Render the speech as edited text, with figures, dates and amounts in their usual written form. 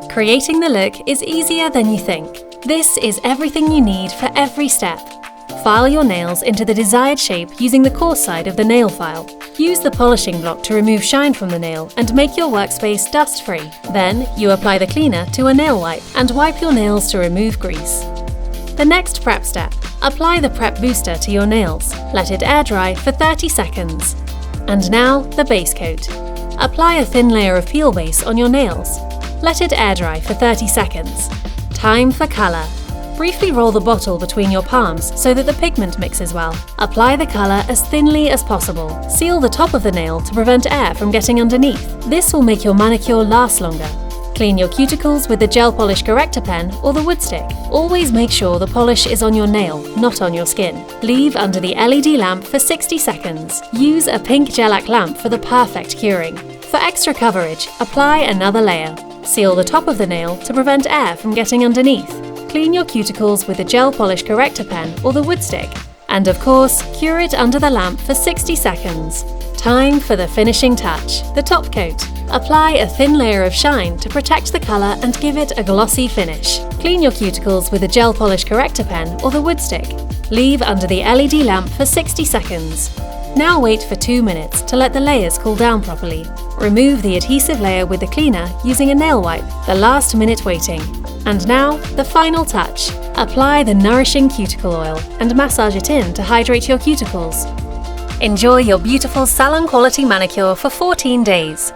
Creating the look is easier than you think. This is everything you need for every step. File your nails into the desired shape using the coarse side of the nail file. Use the polishing block to remove shine from the nail and make your workspace dust-free. Then, you apply the cleaner to a nail wipe and wipe your nails to remove grease. The next prep step. Apply the prep booster to your nails. Let it air dry for 30 seconds. And now, the base coat. Apply a thin layer of peel base on your nails. Let it air dry for 30 seconds. Time for colour. Briefly roll the bottle between your palms so that the pigment mixes well. Apply the colour as thinly as possible. Seal the top of the nail to prevent air from getting underneath. This will make your manicure last longer. Clean your cuticles with the gel polish corrector pen or the wood stick. Always make sure the polish is on your nail, not on your skin. Leave under the LED lamp for 60 seconds. Use a pink gelac lamp for the perfect curing. For extra coverage, apply another layer. Seal the top of the nail to prevent air from getting underneath. Clean your cuticles with the gel polish corrector pen or the wood stick. And of course, cure it under the lamp for 60 seconds. Time for the finishing touch, the top coat. Apply a thin layer of shine to protect the colour and give it a glossy finish. Clean your cuticles with the gel polish corrector pen or the wood stick. Leave under the LED lamp for 60 seconds. Now wait for 2 minutes to let the layers cool down properly. Remove the adhesive layer with the cleaner using a nail wipe, the last minute waiting. And now, the final touch. Apply the nourishing cuticle oil and massage it in to hydrate your cuticles. Enjoy your beautiful salon quality manicure for 14 days.